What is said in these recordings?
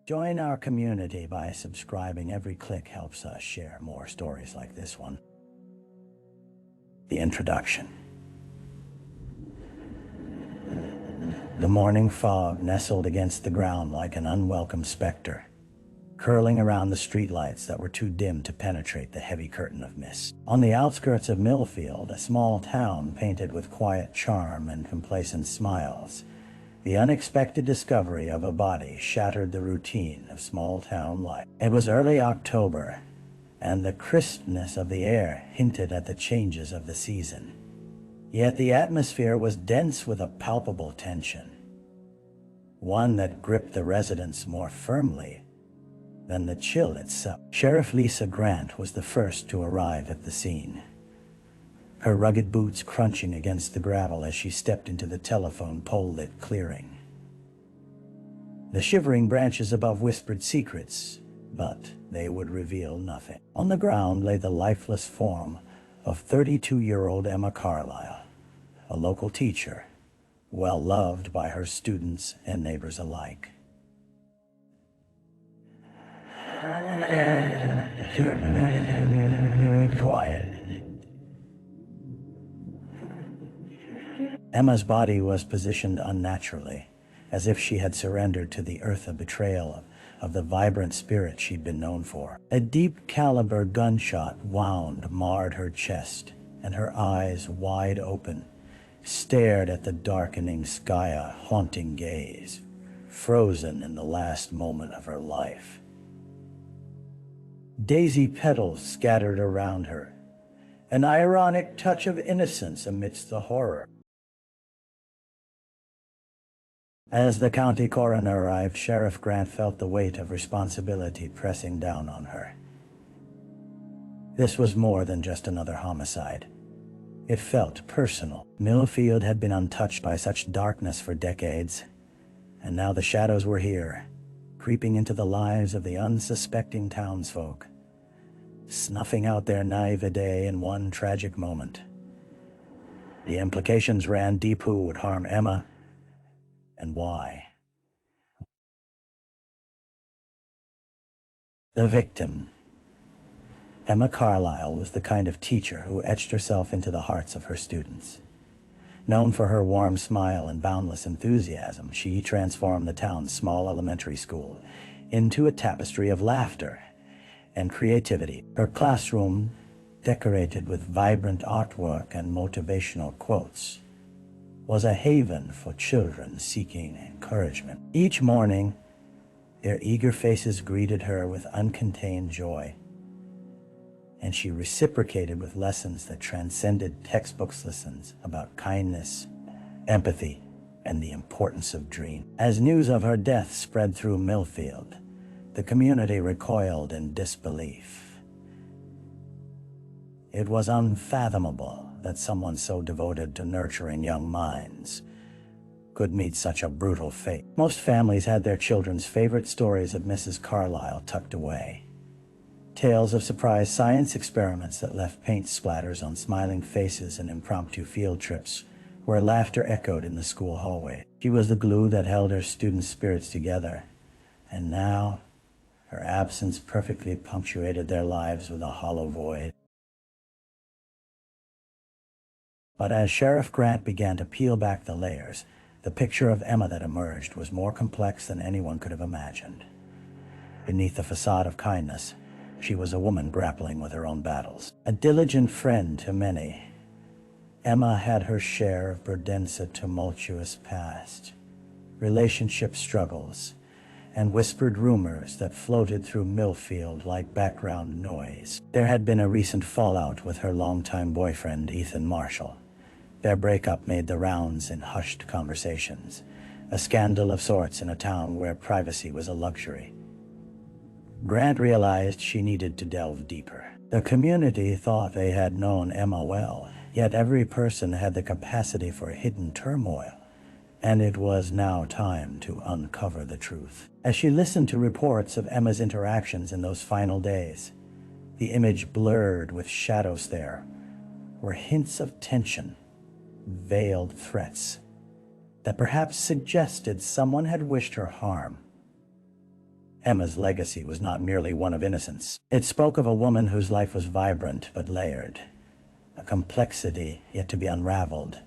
Join our community by subscribing. Every click helps us share more stories like this one. The introduction. The morning fog nestled against the ground like an unwelcome specter, curling around the streetlights that were too dim to penetrate the heavy curtain of mist. On the outskirts of Millfield, a small town painted with quiet charm and complacent smiles, the unexpected discovery of a body shattered the routine of small-town life. It was early October, and the crispness of the air hinted at the changes of the season. Yet the atmosphere was dense with a palpable tension, one that gripped the residents more firmly than the chill itself. Sheriff Lisa Grant was the first to arrive at the scene, her rugged boots crunching against the gravel as she stepped into the telephone pole-lit clearing. The shivering branches above whispered secrets, but they would reveal nothing. On the ground lay the lifeless form of 32-year-old Emma Carlisle, a local teacher, well loved by her students and neighbors alike. Quiet. Emma's body was positioned unnaturally, as if she had surrendered to the earthy betrayal of the vibrant spirit she'd been known for. A deep-caliber gunshot wound marred her chest, and her eyes, wide open, stared at the darkening sky, a haunting gaze, frozen in the last moment of her life. Daisy petals scattered around her, an ironic touch of innocence amidst the horror. As the county coroner arrived, Sheriff Grant felt the weight of responsibility pressing down on her. This was more than just another homicide. It felt personal. Millfield had been untouched by such darkness for decades, and now the shadows were here, creeping into the lives of the unsuspecting townsfolk, snuffing out their naivete in one tragic moment. The implications ran deep. Who would harm Emma, and why? The victim. Emma Carlisle was the kind of teacher who etched herself into the hearts of her students. Known for her warm smile and boundless enthusiasm, she transformed the town's small elementary school into a tapestry of laughter and creativity. Her classroom, decorated with vibrant artwork and motivational quotes, was a haven for children seeking encouragement. Each morning, their eager faces greeted her with uncontained joy, and she reciprocated with lessons that transcended textbooks. Lessons about kindness, empathy, and the importance of dreams. As news of her death spread through Millfield, the community recoiled in disbelief. It was unfathomable that someone so devoted to nurturing young minds could meet such a brutal fate. Most families had their children's favorite stories of Mrs. Carlisle tucked away. Tales of surprise science experiments that left paint splatters on smiling faces, and impromptu field trips where laughter echoed in the school hallway. She was the glue that held her students' spirits together, and now her absence perfectly punctuated their lives with a hollow void. But as Sheriff Grant began to peel back the layers, the picture of Emma that emerged was more complex than anyone could have imagined. Beneath the facade of kindness, she was a woman grappling with her own battles. A diligent friend to many, Emma had her share of Burden's tumultuous past, relationship struggles, and whispered rumors that floated through Millfield like background noise. There had been a recent fallout with her longtime boyfriend, Ethan Marshall. Their breakup made the rounds in hushed conversations, a scandal of sorts in a town where privacy was a luxury. Grant realized she needed to delve deeper. The community thought they had known Emma well, yet every person had the capacity for hidden turmoil, and it was now time to uncover the truth. As she listened to reports of Emma's interactions in those final days, the image blurred with shadows. There were hints of tension, veiled threats that perhaps suggested someone had wished her harm. Emma's legacy was not merely one of innocence. It spoke of a woman whose life was vibrant but layered, a complexity yet to be unraveled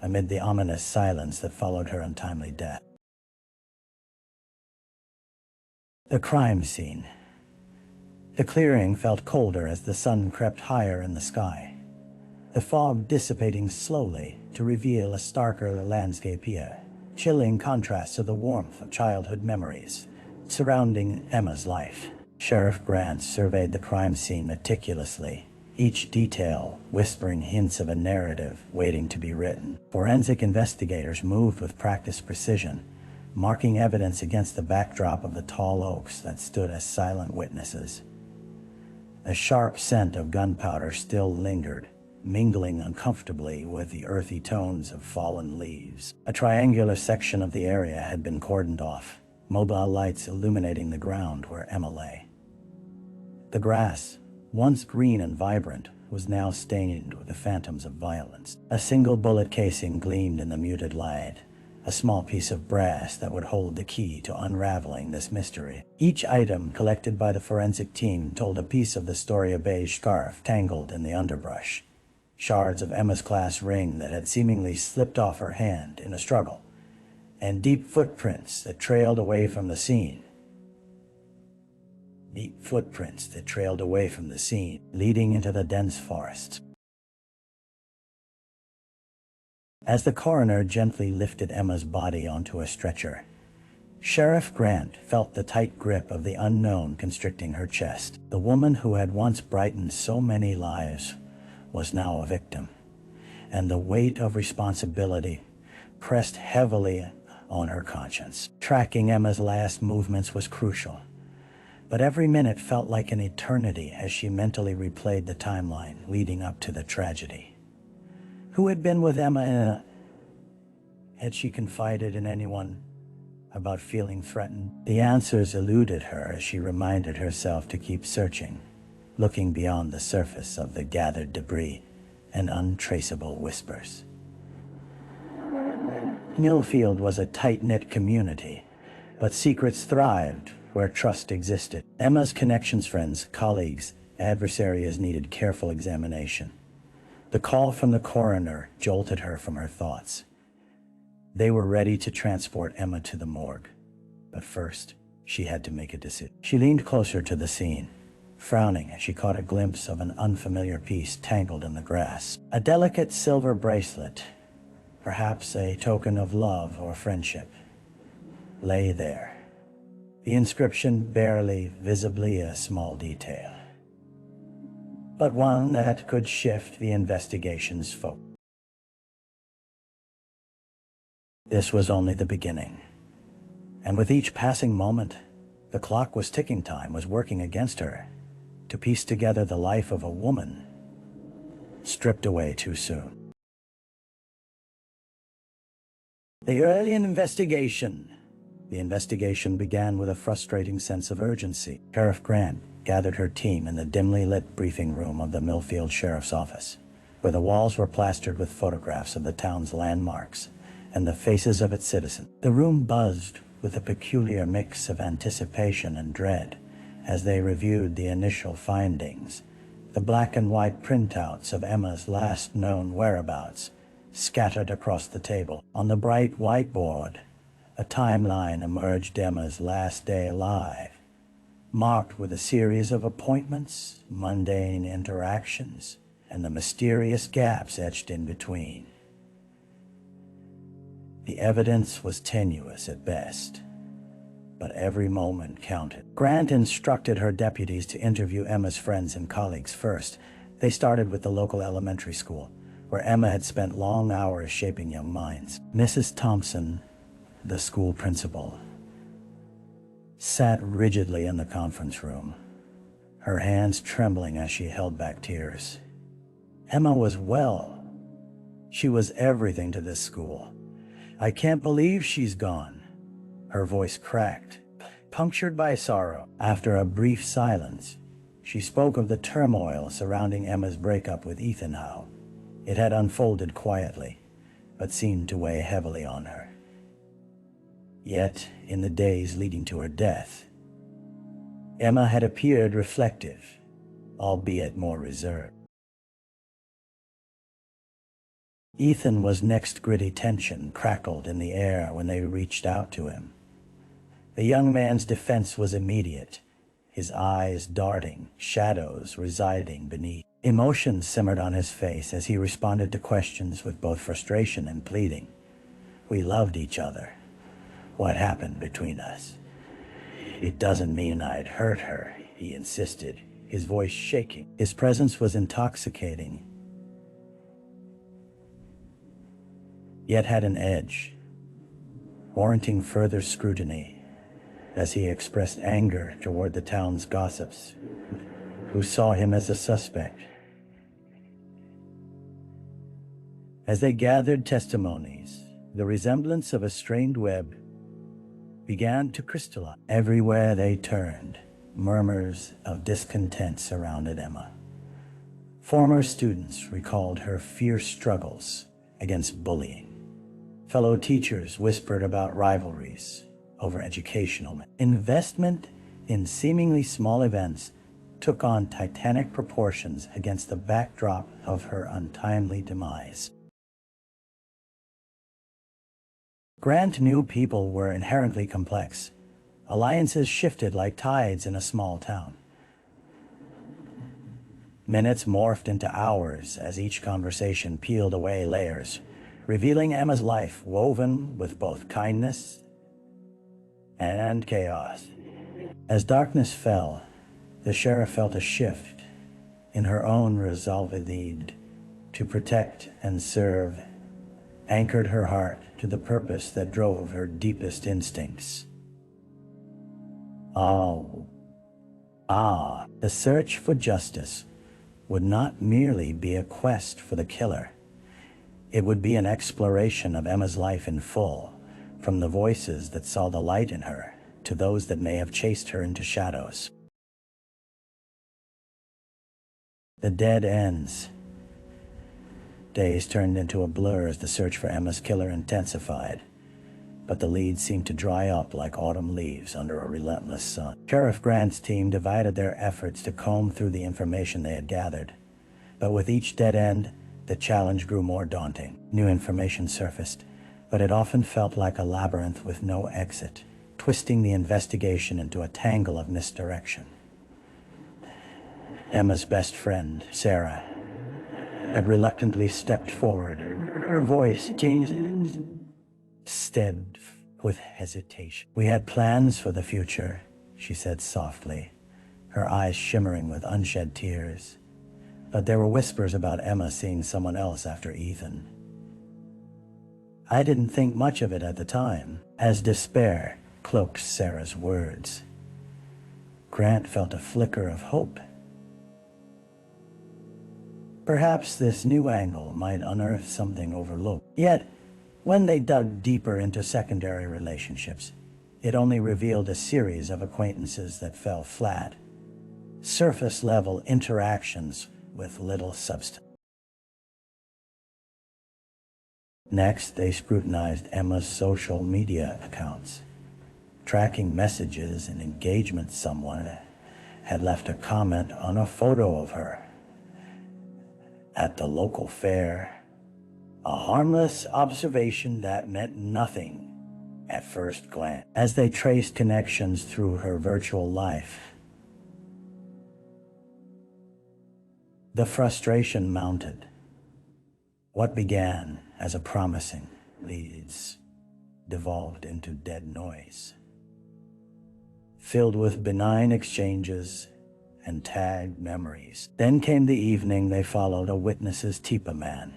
amid the ominous silence that followed her untimely death. The crime scene. The clearing felt colder as the sun crept higher in the sky, the fog dissipating slowly to reveal a starker landscape here, chilling contrast to the warmth of childhood memories surrounding Emma's life. Sheriff Grant surveyed the crime scene meticulously, each detail whispering hints of a narrative waiting to be written. Forensic investigators moved with practiced precision, marking evidence against the backdrop of the tall oaks that stood as silent witnesses. A sharp scent of gunpowder still lingered, mingling uncomfortably with the earthy tones of fallen leaves. A triangular section of the area had been cordoned off, mobile lights illuminating the ground where Emma lay. The grass, once green and vibrant, was now stained with the phantoms of violence. A single bullet casing gleamed in the muted light, a small piece of brass that would hold the key to unraveling this mystery. Each item collected by the forensic team told a piece of the story: a beige scarf tangled in the underbrush, shards of Emma's class ring that had seemingly slipped off her hand in a struggle, and deep footprints that trailed away from the scene. Leading into the dense forests. As the coroner gently lifted Emma's body onto a stretcher, Sheriff Grant felt the tight grip of the unknown constricting her chest. The woman who had once brightened so many lives was now a victim, and the weight of responsibility pressed heavily on her conscience. Tracking Emma's last movements was crucial, but every minute felt like an eternity as she mentally replayed the timeline leading up to the tragedy. Who had been with Emma? Had she confided in anyone about feeling threatened? The answers eluded her as she reminded herself to keep searching, looking beyond the surface of the gathered debris and untraceable whispers. Millfield was a tight-knit community, but secrets thrived where trust existed. Emma's connections, friends, colleagues, adversaries needed careful examination. The call from the coroner jolted her from her thoughts. They were ready to transport Emma to the morgue, but first, she had to make a decision. She leaned closer to the scene, frowning as she caught a glimpse of an unfamiliar piece tangled in the grass. A delicate silver bracelet, perhaps a token of love or friendship, lay there. The inscription barely visibly a small detail, but one that could shift the investigation's focus. This was only the beginning, and with each passing moment, the clock was ticking. Time was working against her to piece together the life of a woman stripped away too soon. The early investigation. The investigation began with a frustrating sense of urgency. Sheriff Grant gathered her team in the dimly lit briefing room of the Millfield Sheriff's Office, where the walls were plastered with photographs of the town's landmarks and the faces of its citizens. The room buzzed with a peculiar mix of anticipation and dread as they reviewed the initial findings. The black and white printouts of Emma's last known whereabouts scattered across the table. On the bright whiteboard, a timeline emerged: Emma's last day alive, marked with a series of appointments, mundane interactions, and the mysterious gaps etched in between. The evidence was tenuous at best, but every moment counted. Grant instructed her deputies to interview Emma's friends and colleagues first. They started with the local elementary school, where Emma had spent long hours shaping young minds. Mrs. Thompson, the school principal, sat rigidly in the conference room, her hands trembling as she held back tears. Emma was well. She was everything to this school. "I can't believe she's gone." Her voice cracked, punctured by sorrow. After a brief silence, she spoke of the turmoil surrounding Emma's breakup with Ethan. How it had unfolded quietly, but seemed to weigh heavily on her. Yet, in the days leading to her death, Emma had appeared reflective, albeit more reserved. Ethan was next. Gritty tension crackled in the air when they reached out to him. The young man's defense was immediate, his eyes darting, shadows residing beneath. Emotion simmered on his face as he responded to questions with both frustration and pleading. We loved each other. What happened between us? It doesn't mean I'd hurt her, he insisted, his voice shaking. His presence was intoxicating, yet had an edge, warranting further scrutiny, as he expressed anger toward the town's gossips, who saw him as a suspect. As they gathered testimonies, the resemblance of a strained web began to crystallize. Everywhere they turned, murmurs of discontent surrounded Emma. Former students recalled her fierce struggles against bullying. Fellow teachers whispered about rivalries over educational. Investment in seemingly small events took on titanic proportions against the backdrop of her untimely demise. Grant knew people were inherently complex. Alliances shifted like tides in a small town. Minutes morphed into hours as each conversation peeled away layers, revealing Emma's life woven with both kindness and chaos. As darkness fell, the sheriff felt a shift in her own resolved need to protect and serve, anchored her heart to the purpose that drove her deepest instincts. The search for justice would not merely be a quest for the killer. It would be an exploration of Emma's life in full, from the voices that saw the light in her to those that may have chased her into shadows. The dead ends. Days turned into a blur as the search for Emma's killer intensified, but the leads seemed to dry up like autumn leaves under a relentless sun. Sheriff Grant's team divided their efforts to comb through the information they had gathered, but with each dead end, the challenge grew more daunting. New information surfaced, but it often felt like a labyrinth with no exit, twisting the investigation into a tangle of misdirection. Emma's best friend, Sarah, had reluctantly stepped forward, her voice changed instead with hesitation. We had plans for the future, she said softly, her eyes shimmering with unshed tears. But there were whispers about Emma seeing someone else after Ethan. I didn't think much of it at the time, as despair cloaked Sarah's words. Grant felt a flicker of hope. Perhaps this new angle might unearth something overlooked. Yet, when they dug deeper into secondary relationships, it only revealed a series of acquaintances that fell flat. Surface-level interactions with little substance. Next, they scrutinized Emma's social media accounts, tracking messages and engagement. Someone had left a comment on a photo of her at the local fair, a harmless observation that meant nothing at first glance. As they traced connections through her virtual life, the frustration mounted. What began as a promising leads devolved into dead noise, filled with benign exchanges and tagged memories. Then came the evening they followed a witness's Tipa man,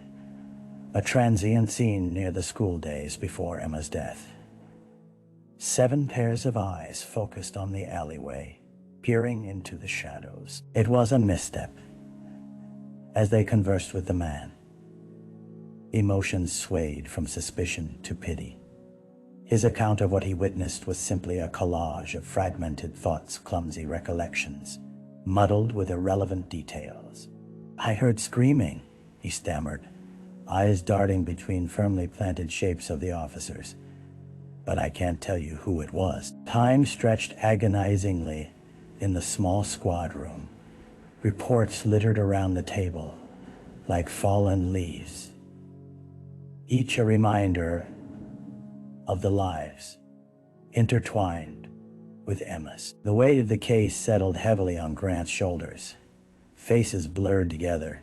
a transient scene near the school days before Emma's death. 7 pairs of eyes focused on the alleyway, peering into the shadows. It was a misstep. As they conversed with the man, emotions swayed from suspicion to pity. His account of what he witnessed was simply a collage of fragmented thoughts, clumsy recollections, muddled with irrelevant details. I heard screaming, he stammered, eyes darting between firmly planted shapes of the officers. But I can't tell you who it was. Time stretched agonizingly In the small squad room, reports littered around the table like fallen leaves, each a reminder of the lives intertwined with Emma's. The weight of the case settled heavily on Grant's shoulders. Faces blurred together,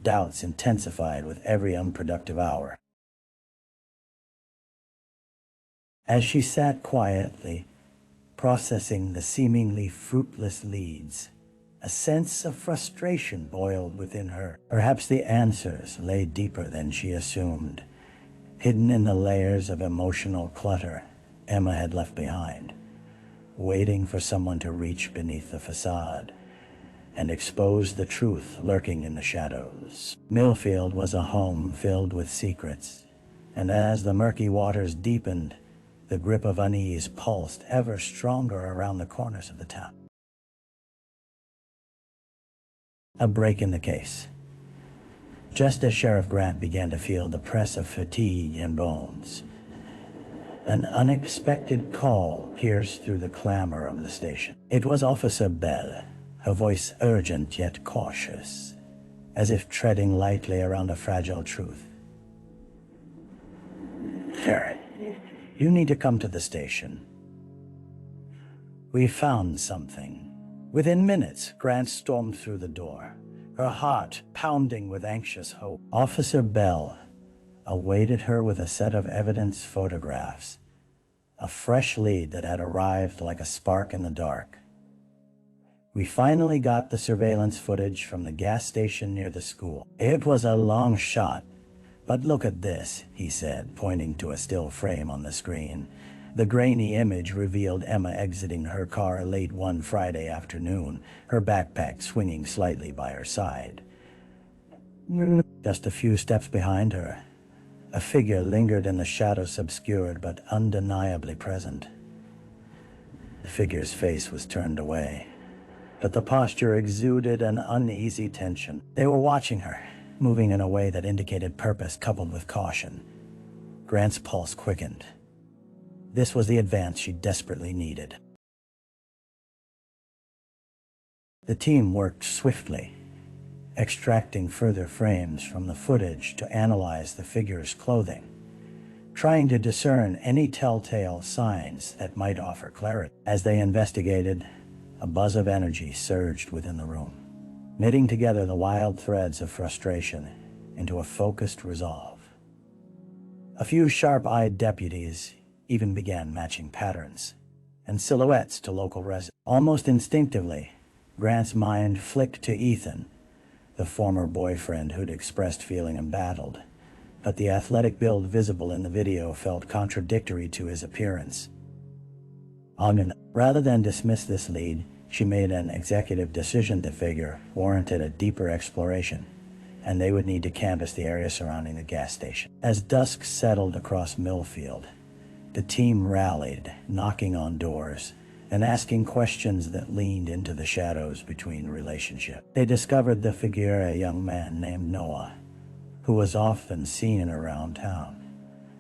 doubts intensified with every unproductive hour. As she sat quietly, processing the seemingly fruitless leads, a sense of frustration boiled within her. Perhaps the answers lay deeper than she assumed, hidden in the layers of emotional clutter Emma had left behind, waiting for someone to reach beneath the facade and expose the truth lurking in the shadows. Millfield was a home filled with secrets, and as the murky waters deepened, the grip of unease pulsed ever stronger around the corners of the town. A break in the case. Just as Sheriff Grant began to feel the press of fatigue in bones, an unexpected call pierced through the clamor of the station. It was Officer Bell, her voice urgent yet cautious, as if treading lightly around a fragile truth. "Sheriff, you need to come to the station. We found something." Within minutes, Grant stormed through the door, her heart pounding with anxious hope. Officer Bell awaited her with a set of evidence photographs, a fresh lead that had arrived like a spark in the dark. "We finally got the surveillance footage from the gas station near the school. It was a long shot, but look at this," he said, pointing to a still frame on the screen. The grainy image revealed Emma exiting her car late one Friday afternoon, her backpack swinging slightly by her side. Just a few steps behind her, a figure lingered in the shadows, obscured but undeniably present. The figure's face was turned away, but the posture exuded an uneasy tension. They were watching her, moving in a way that indicated purpose coupled with caution. Grant's pulse quickened. This was the advance she desperately needed. The team worked swiftly, extracting further frames from the footage to analyze the figure's clothing, trying to discern any telltale signs that might offer clarity. As they investigated, a buzz of energy surged within the room, knitting together the wild threads of frustration into a focused resolve. A few sharp-eyed deputies even began matching patterns and silhouettes to local residents. Almost instinctively, Grant's mind flicked to Ethan, the former boyfriend who'd expressed feeling embattled, but the athletic build visible in the video felt contradictory to his appearance. Rather than dismiss this lead, she made an executive decision the figure warranted a deeper exploration, and they would need to canvass the area surrounding the gas station. As dusk settled across Millfield, the team rallied, knocking on doors and asking questions that leaned into the shadows between relationships. They discovered the figure of a young man named Noah, who was often seen around town,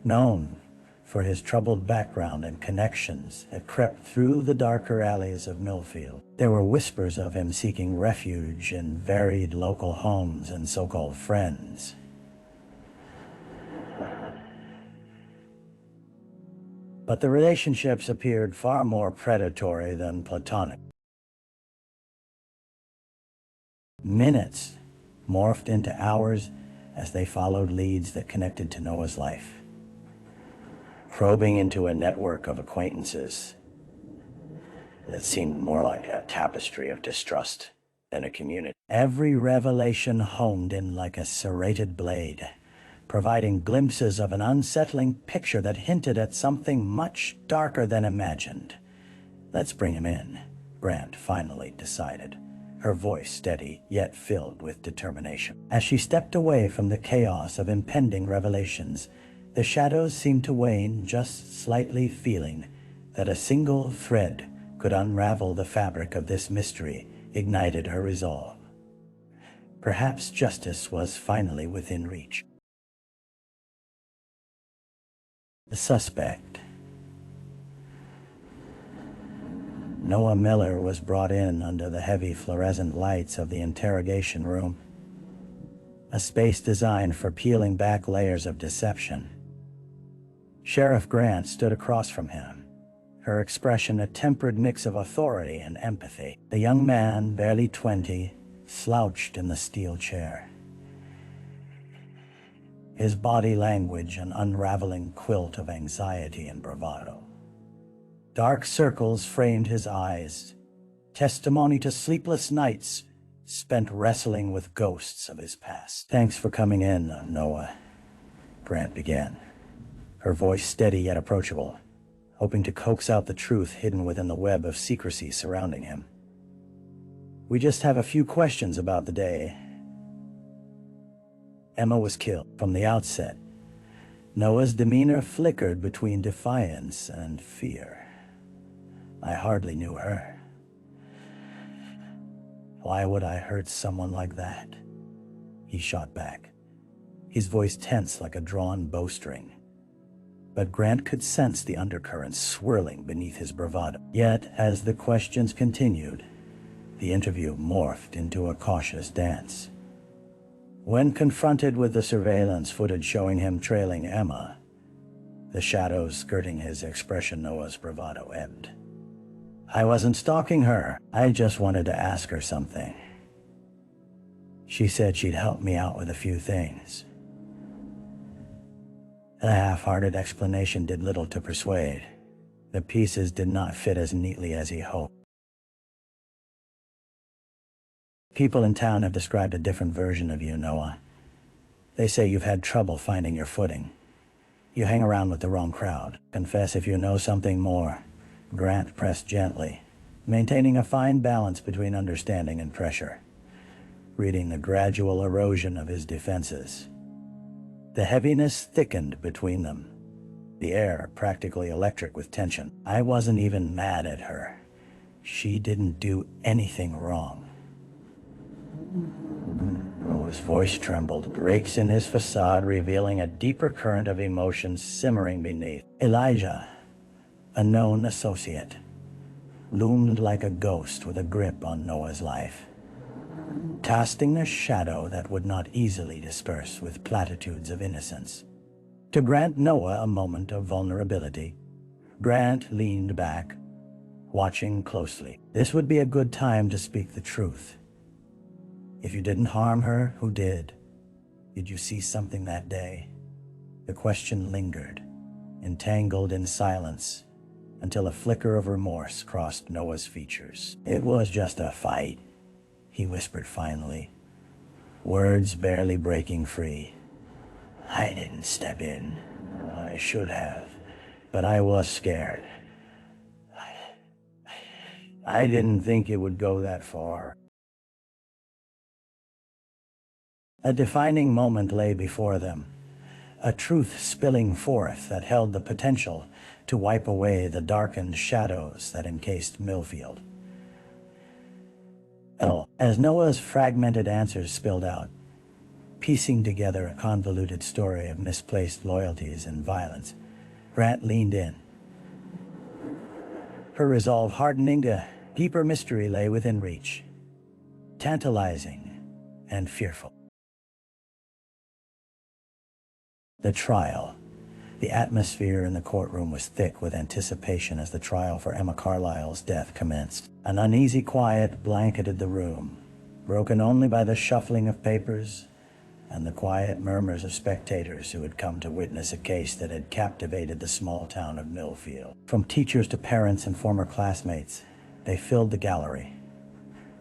known for his troubled background and connections that crept through the darker alleys of Millfield. There were whispers of him seeking refuge in varied local homes and so-called friends. But the relationships appeared far more predatory than platonic. Minutes morphed into hours as they followed leads that connected to Noah's life, probing into a network of acquaintances that seemed more like a tapestry of distrust than a community. Every revelation honed in like a serrated blade, providing glimpses of an unsettling picture that hinted at something much darker than imagined. "Let's bring him in," Grant finally decided, her voice steady yet filled with determination. As she stepped away from the chaos of impending revelations, the shadows seemed to wane just slightly, feeling that a single thread could unravel the fabric of this mystery ignited her resolve. Perhaps justice was finally within reach. The suspect. Noah Miller was brought in under the heavy fluorescent lights of the interrogation room, a space designed for peeling back layers of deception. Sheriff Grant stood across from him, her expression a tempered mix of authority and empathy. The young man, barely 20, slouched in the steel chair, his body language an unraveling quilt of anxiety and bravado. Dark circles framed his eyes, testimony to sleepless nights spent wrestling with ghosts of his past. "Thanks for coming in, Noah," Grant began, her voice steady yet approachable, hoping to coax out the truth hidden within the web of secrecy surrounding him. "We just have a few questions about the day." Emma was killed. From the outset, Noah's demeanor flickered between defiance and fear. "I hardly knew her. Why would I hurt someone like that?" he shot back, his voice tense like a drawn bowstring. But Grant could sense the undercurrents swirling beneath his bravado. Yet, as the questions continued, the interview morphed into a cautious dance. When confronted with the surveillance footage showing him trailing Emma, the shadows skirting his expression, Noah's bravado ebbed. "I wasn't stalking her. I just wanted to ask her something. She said she'd help me out with a few things." The half-hearted explanation did little to persuade. The pieces did not fit as neatly as he hoped. "People in town have described a different version of you, Noah. They say you've had trouble finding your footing. You hang around with the wrong crowd. Confess if you know something more," Grant pressed gently, maintaining a fine balance between understanding and pressure, reading the gradual erosion of his defenses. The heaviness thickened between them, the air practically electric with tension. "I wasn't even mad at her. She didn't do anything wrong." His voice trembled, breaks in his facade revealing a deeper current of emotions simmering beneath. Elijah, a known associate, loomed like a ghost with a grip on Noah's life, casting a shadow that would not easily disperse with platitudes of innocence. To grant Noah a moment of vulnerability, Grant leaned back, watching closely. This would be a good time to speak the truth. "If you didn't harm her, who did? Did you see something that day?" The question lingered, entangled in silence, until a flicker of remorse crossed Noah's features. "It was just a fight," he whispered finally, words barely breaking free. "I didn't step in. I should have, but I was scared. I didn't think it would go that far." A defining moment lay before them, a truth spilling forth that held the potential to wipe away the darkened shadows that encased Millfield. As Noah's fragmented answers spilled out, piecing together a convoluted story of misplaced loyalties and violence, Grant leaned in. Her resolve hardening, a deeper mystery lay within reach, tantalizing and fearful. The trial. The atmosphere in the courtroom was thick with anticipation as the trial for Emma Carlisle's death commenced. An uneasy quiet blanketed the room, broken only by the shuffling of papers and the quiet murmurs of spectators who had come to witness a case that had captivated the small town of Millfield. From teachers to parents and former classmates, they filled the gallery,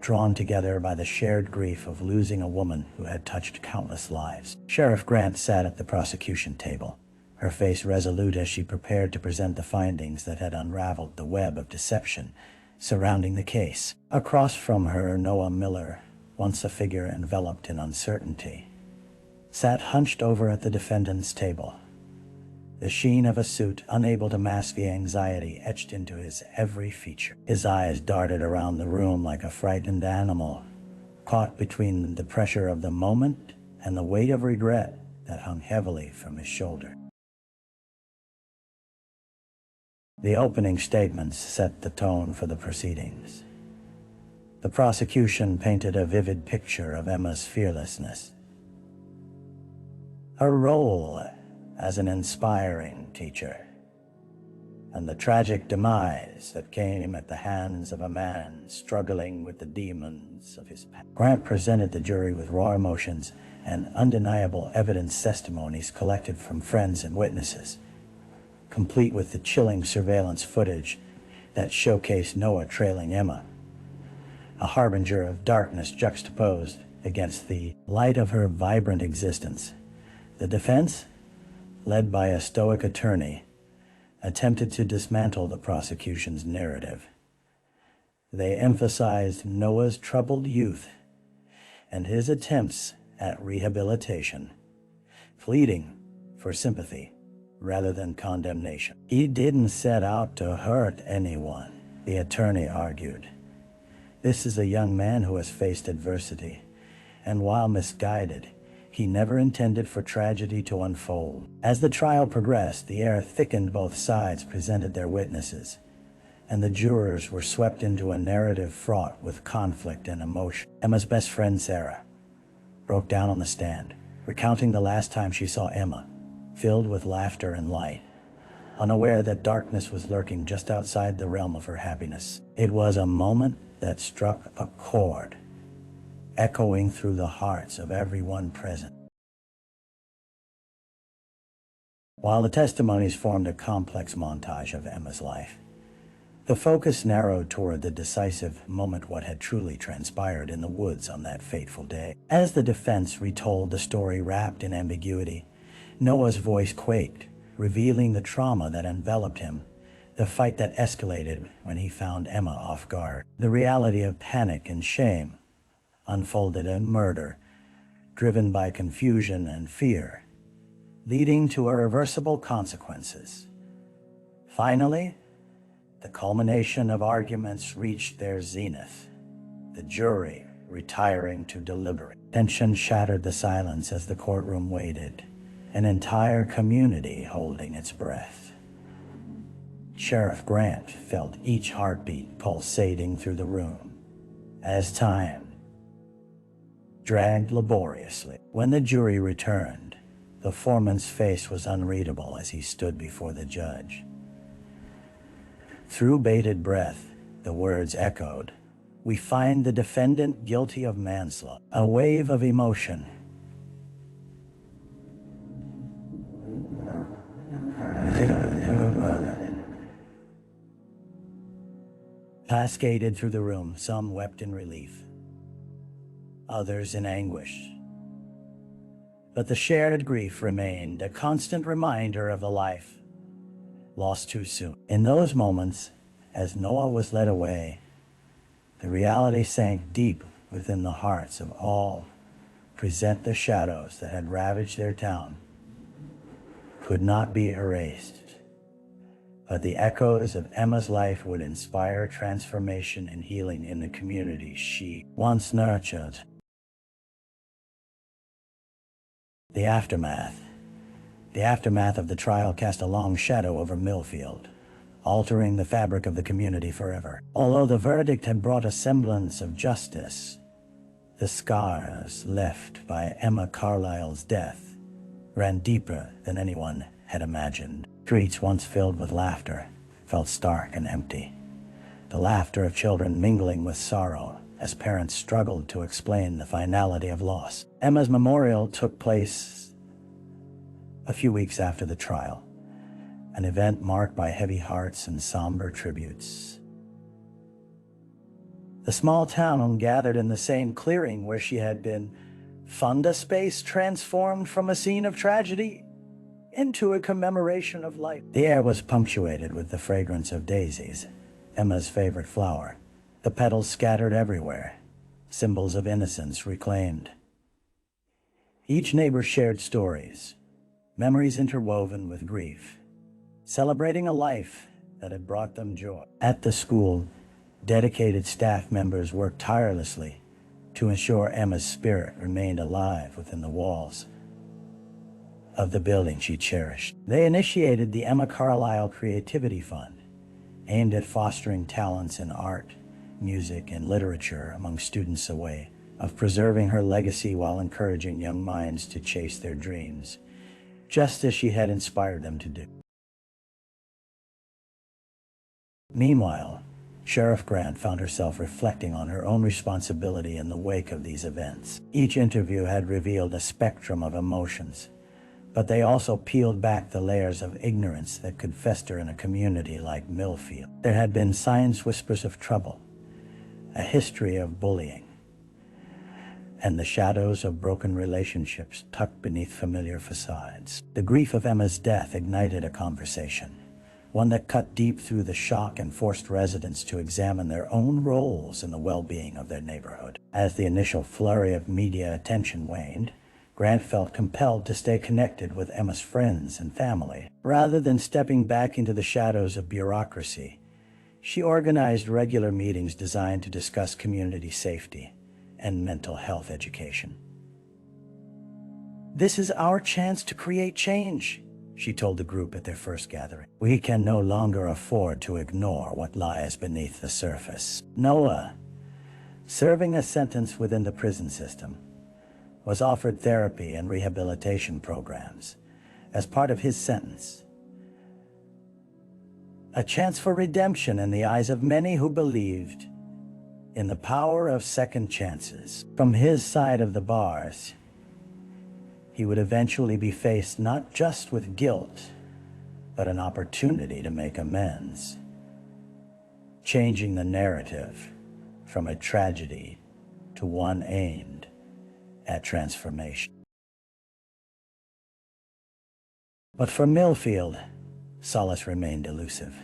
drawn together by the shared grief of losing a woman who had touched countless lives. Sheriff Grant sat at the prosecution table, her face resolute as she prepared to present the findings that had unraveled the web of deception surrounding the case. Across from her, Noah Miller, once a figure enveloped in uncertainty, sat hunched over at the defendant's table, the sheen of a suit unable to mask the anxiety etched into his every feature. His eyes darted around the room like a frightened animal, caught between the pressure of the moment and the weight of regret that hung heavily from his shoulder. The opening statements set the tone for the proceedings. The prosecution painted a vivid picture of Emma's fearlessness, her role as an inspiring teacher, and the tragic demise that came at the hands of a man struggling with the demons of his past. Grant presented the jury with raw emotions and undeniable evidence testimonies collected from friends and witnesses, complete with the chilling surveillance footage that showcased Noah trailing Emma, a harbinger of darkness juxtaposed against the light of her vibrant existence. The defense, led by a stoic attorney, attempted to dismantle the prosecution's narrative. They emphasized Noah's troubled youth and his attempts at rehabilitation, pleading for sympathy rather than condemnation. He didn't set out to hurt anyone, the attorney argued. This is a young man who has faced adversity, and while misguided, he never intended for tragedy to unfold. As the trial progressed, the air thickened. Both sides presented their witnesses, and the jurors were swept into a narrative fraught with conflict and emotion. Emma's best friend, Sarah, broke down on the stand, recounting the last time she saw Emma, filled with laughter and light, unaware that darkness was lurking just outside the realm of her happiness. It was a moment that struck a chord, echoing through the hearts of everyone present. While the testimonies formed a complex montage of Emma's life, the focus narrowed toward the decisive moment, what had truly transpired in the woods on that fateful day. As the defense retold the story wrapped in ambiguity, Noah's voice quaked, revealing the trauma that enveloped him, the fight that escalated when he found Emma off guard. The reality of panic and shame unfolded a murder driven by confusion and fear, leading to irreversible consequences. Finally, the culmination of arguments reached their zenith, the jury retiring to deliberate. Tension shattered the silence as the courtroom waited, an entire community holding its breath. Sheriff Grant felt each heartbeat pulsating through the room as time dragged laboriously. When the jury returned, the foreman's face was unreadable as he stood before the judge. Through bated breath, the words echoed, "We find the defendant guilty of manslaughter." A wave of emotion cascaded through the room. Some wept in relief, others in anguish. But the shared grief remained, a constant reminder of the life lost too soon. In those moments, as Noah was led away, the reality sank deep within the hearts of all present. The shadows that had ravaged their town could not be erased, but the echoes of Emma's life would inspire transformation and healing in the community she once nurtured. The aftermath of the trial cast a long shadow over Millfield, altering the fabric of the community forever. Although the verdict had brought a semblance of justice, the scars left by Emma Carlisle's death ran deeper than anyone had imagined. Streets once filled with laughter felt stark and empty, the laughter of children mingling with sorrow as parents struggled to explain the finality of loss. Emma's memorial took place a few weeks after the trial, an event marked by heavy hearts and somber tributes. The small town gathered in the same clearing where she had been, found a space transformed from a scene of tragedy into a commemoration of life. The air was punctuated with the fragrance of daisies, Emma's favorite flower, the petals scattered everywhere, symbols of innocence reclaimed. Each neighbor shared stories, memories interwoven with grief, celebrating a life that had brought them joy. At the school, dedicated staff members worked tirelessly to ensure Emma's spirit remained alive within the walls of the building she cherished. They initiated the Emma Carlisle Creativity Fund, aimed at fostering talents in art, music, and literature among students, a way of preserving her legacy while encouraging young minds to chase their dreams, just as she had inspired them to do. Meanwhile, Sheriff Grant found herself reflecting on her own responsibility in the wake of these events. Each interview had revealed a spectrum of emotions, but they also peeled back the layers of ignorance that could fester in a community like Millfield. There had been signs, whispers of trouble, a history of bullying, and the shadows of broken relationships tucked beneath familiar facades. The grief of Emma's death ignited a conversation, one that cut deep through the shock and forced residents to examine their own roles in the well-being of their neighborhood. As the initial flurry of media attention waned, Grant felt compelled to stay connected with Emma's friends and family. Rather than stepping back into the shadows of bureaucracy, she organized regular meetings designed to discuss community safety and mental health education. "This is our chance to create change," she told the group at their first gathering. "We can no longer afford to ignore what lies beneath the surface." Noah, serving a sentence within the prison system, was offered therapy and rehabilitation programs as part of his sentence. A chance for redemption in the eyes of many who believed in the power of second chances. From his side of the bars, he would eventually be faced not just with guilt, but an opportunity to make amends, changing the narrative from a tragedy to one aimed at transformation. But for Millfield, solace remained elusive.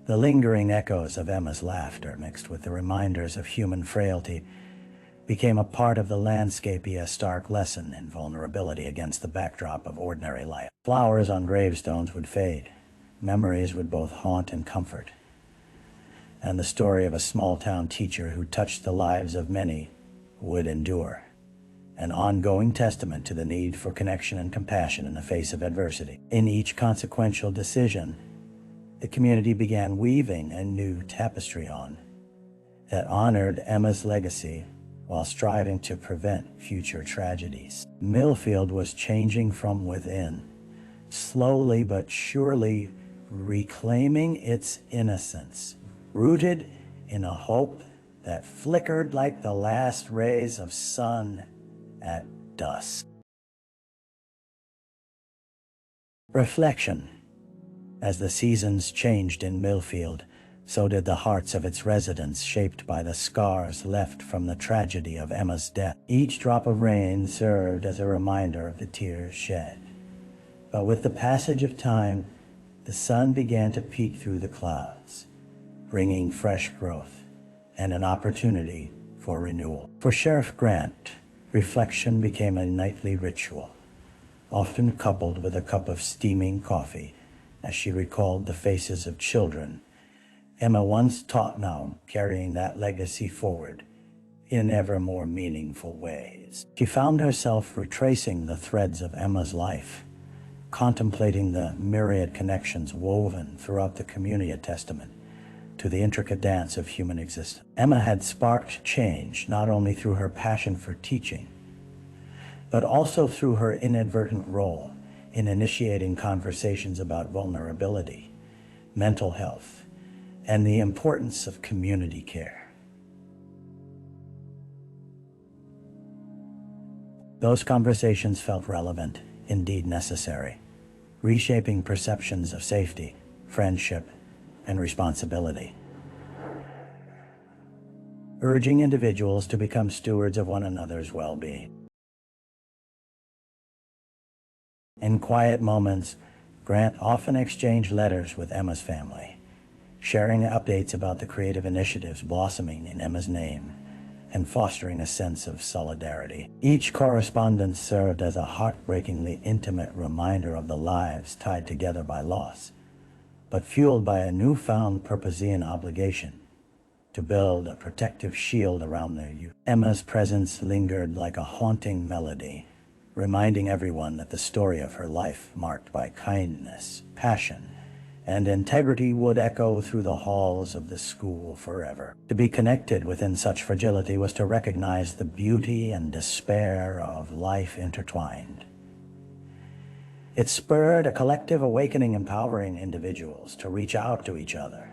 The lingering echoes of Emma's laughter, mixed with the reminders of human frailty, became a part of the landscape, a stark lesson in vulnerability against the backdrop of ordinary life. Flowers on gravestones would fade, memories would both haunt and comfort, and the story of a small-town teacher who touched the lives of many would endure, an ongoing testament to the need for connection and compassion in the face of adversity. In each consequential decision, the community began weaving a new tapestry that honored Emma's legacy while striving to prevent future tragedies. Millfield was changing from within, slowly but surely reclaiming its innocence, rooted in a hope that flickered like the last rays of sun at dusk. Reflection. As the seasons changed in Millfield, so did the hearts of its residents, shaped by the scars left from the tragedy of Emma's death. Each drop of rain served as a reminder of the tears shed. But with the passage of time, the sun began to peek through the clouds, bringing fresh growth and an opportunity for renewal. For Sheriff Grant, reflection became a nightly ritual, often coupled with a cup of steaming coffee, as she recalled the faces of children Emma once taught, now carrying that legacy forward in ever more meaningful ways. She found herself retracing the threads of Emma's life, contemplating the myriad connections woven throughout the community, a testament to the intricate dance of human existence. Emma had sparked change not only through her passion for teaching, but also through her inadvertent role in initiating conversations about vulnerability, mental health, and the importance of community care. Those conversations felt relevant, indeed necessary, reshaping perceptions of safety, friendship, and responsibility, urging individuals to become stewards of one another's well-being. In quiet moments, Grant often exchanged letters with Emma's family, sharing updates about the creative initiatives blossoming in Emma's name and fostering a sense of solidarity. Each correspondence served as a heartbreakingly intimate reminder of the lives tied together by loss, but fueled by a newfound purpose and obligation to build a protective shield around their youth. Emma's presence lingered like a haunting melody, reminding everyone that the story of her life, marked by kindness, passion, and integrity would echo through the halls of the school forever. To be connected within such fragility was to recognize the beauty and despair of life intertwined. It spurred a collective awakening, empowering individuals to reach out to each other,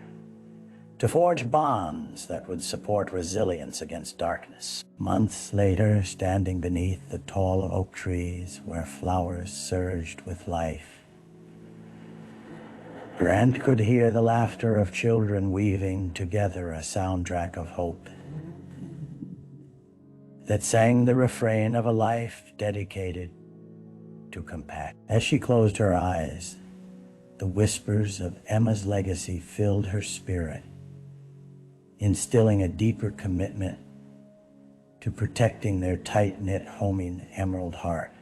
to forge bonds that would support resilience against darkness. Months later, standing beneath the tall oak trees where flowers surged with life, Grant could hear the laughter of children weaving together a soundtrack of hope that sang the refrain of a life dedicated to compassion. As she closed her eyes, the whispers of Emma's legacy filled her spirit, instilling a deeper commitment to protecting their tight-knit, homing emerald heart,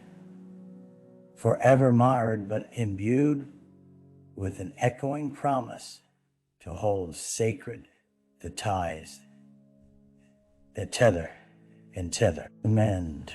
forever marred but imbued with an echoing promise to hold sacred the ties that tether and tether, mend.